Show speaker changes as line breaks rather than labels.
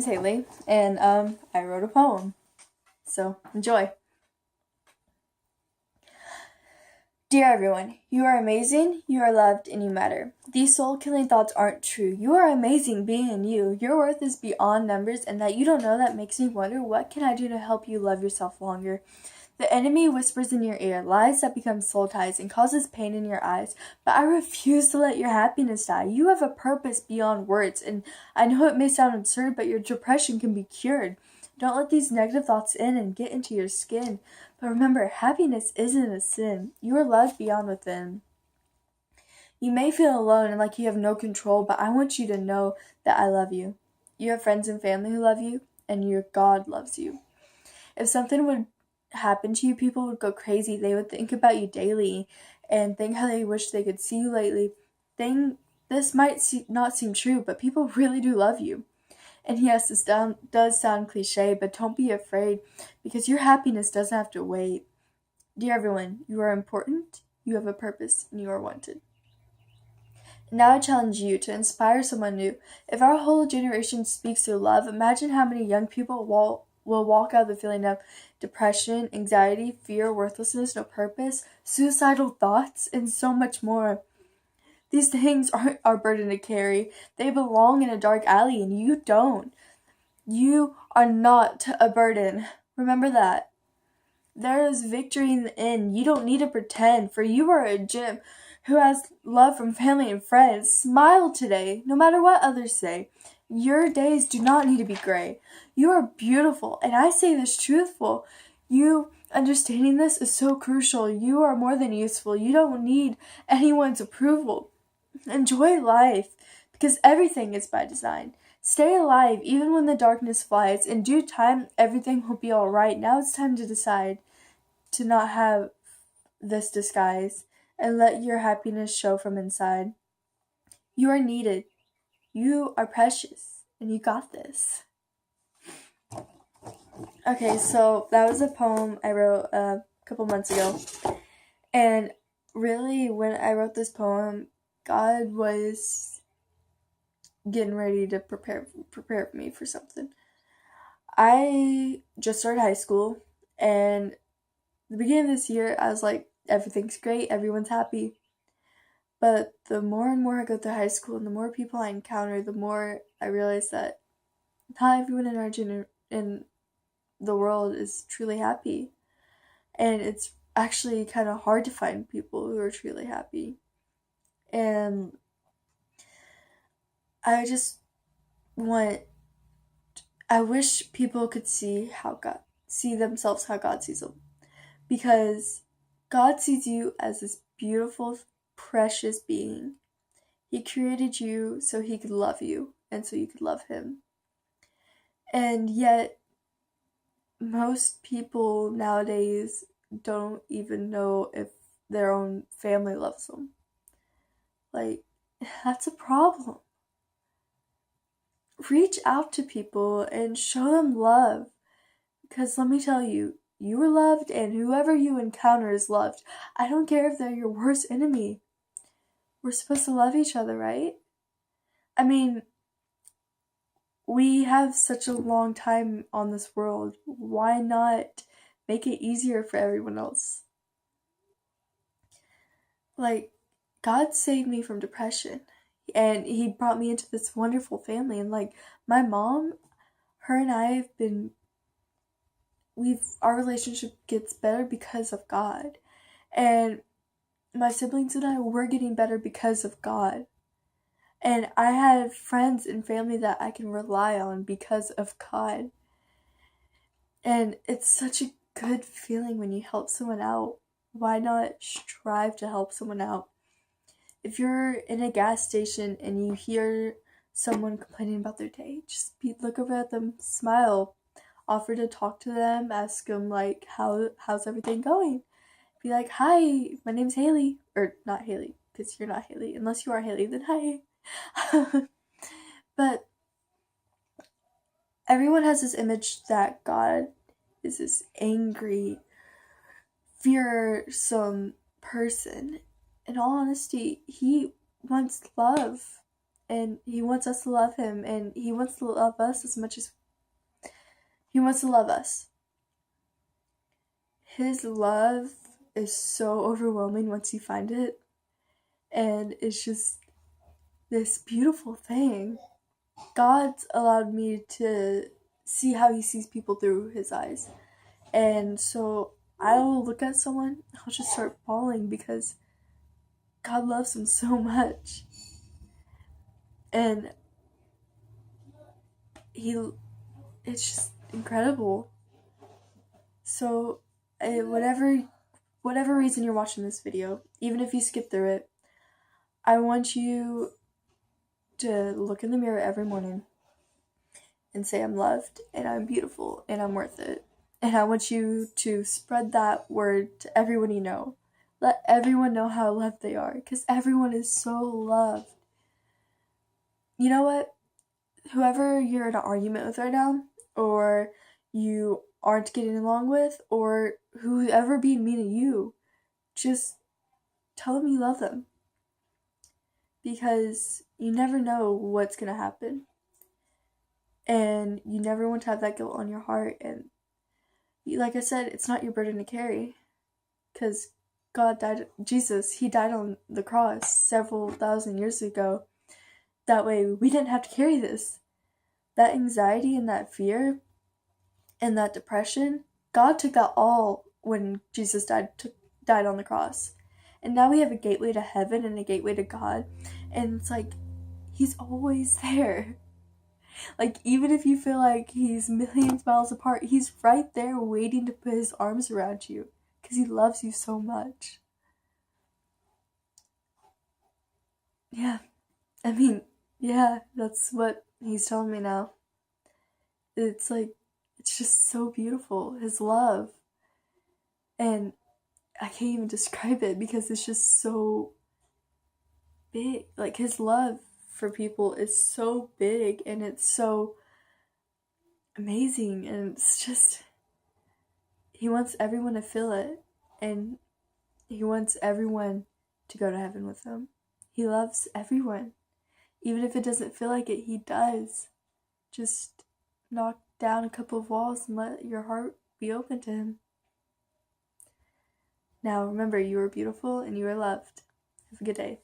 Haley, and I wrote a poem. So enjoy. Dear everyone, you are amazing, you are loved, and you matter. These soul-killing thoughts aren't true. You are amazing being in you. Your worth is beyond numbers, and that you don't know that makes me wonder, what can I do to help you love yourself longer? The enemy whispers in your ear, lies that become soul ties and causes pain in your eyes. But I refuse to let your happiness die. You have a purpose beyond words, and I know it may sound absurd, but your depression can be cured. Don't let these negative thoughts in and get into your skin. But remember, happiness isn't a sin. You are loved beyond within. You may feel alone and like you have no control, but I want you to know that I love you. You have friends and family who love you, and your God loves you. If something would happen to you, people would go crazy. They would think about you daily and think how they wish they could see you lately. This might not seem true, but people really do love you. And yes, this does sound cliche, but don't be afraid, because your happiness doesn't have to wait. Dear everyone, you are important, you have a purpose, and you are wanted. Now I challenge you to inspire someone new. If our whole generation speaks through love, imagine how many young people will walk out of the feeling of depression, anxiety, fear, worthlessness, no purpose, suicidal thoughts, and so much more. These things aren't our burden to carry. They belong in a dark alley, and you don't. You are not a burden. Remember that. There is victory in the end. You don't need to pretend, for you are a gem who has love from family and friends. Smile today, no matter what others say. Your days do not need to be gray. You are beautiful, and I say this truthful. You understanding this is so crucial. You are more than useful. You don't need anyone's approval. Enjoy life, because everything is by design. Stay alive even when the darkness flies. In due time, everything will be alright. Now it's time to decide to not have this disguise and let your happiness show from inside. You are needed. You are precious, and you got this. Okay, so that was a poem I wrote a couple months ago. And really, when I wrote this poem, God was getting ready to prepare me for something. I just started high school, and the beginning of this year, I was like, everything's great, everyone's happy. But the more and more I go through high school, and the more people I encounter, the more I realize that not everyone in in the world is truly happy, and it's actually kind of hard to find people who are truly happy. And I just want I wish people could see themselves how God sees them, because God sees you as this beautiful, precious being. He created you so he could love you and so you could love him. And yet most people nowadays don't even know if their own family loves them. Like, that's a problem. Reach out to people and show them love. Because let me tell you, you are loved, and whoever you encounter is loved. I don't care if they're your worst enemy. We're supposed to love each other, right? I mean, we have such a long time on this world. Why not make it easier for everyone else? Like, God saved me from depression, and he brought me into this wonderful family. And like, my mom, her and I have been our relationship gets better because of God. And my siblings and I were getting better because of God. And I have friends and family that I can rely on because of God. And it's such a good feeling when you help someone out. Why not strive to help someone out? If you're in a gas station and you hear someone complaining about their day, look over at them, smile, offer to talk to them, ask them like, how's everything going? Be like, hi, my name's Haley. Or not Haley, because you're not Haley. Unless you are Haley, then hi. But everyone has this image that God is this angry, fearsome person. In all honesty, he wants love. and he wants us to love him, and he wants to love us as much as he wants to love us. His love is so overwhelming once you find it, and it's just this beautiful thing. God's allowed me to see how he sees people through his eyes. And so I'll look at someone, I'll just start bawling because God loves them so much. And it's just incredible. So whatever reason you're watching this video, even if you skip through it, I want you to look in the mirror every morning and say, I'm loved and I'm beautiful and I'm worth it. And I want you to spread that word to everyone you know. Let everyone know how loved they are, because everyone is so loved. You know what? Whoever you're in an argument with right now, or you aren't getting along with, or whoever being mean to you, just tell them you love them. Because you never know what's going to happen. And you never want to have that guilt on your heart. And like I said, it's not your burden to carry. Because Jesus, he died on the cross several thousand years ago. That way we didn't have to carry this. That anxiety and that fear and that depression, God took that all when Jesus died on the cross. And now we have a gateway to heaven and a gateway to God. And it's like, he's always there. Like, even if you feel like he's millions of miles apart, he's right there waiting to put his arms around you. Because he loves you so much. Yeah. I mean, yeah, that's what he's telling me now. It's like, it's just so beautiful. His love. And I can't even describe it because it's just so big. Like, his love for people is so big and it's so amazing. And it's just, he wants everyone to feel it. And he wants everyone to go to heaven with him. He loves everyone. Even if it doesn't feel like it, he does. Just knock down a couple of walls and let your heart be open to him. Now remember, you are beautiful and you are loved. Have a good day.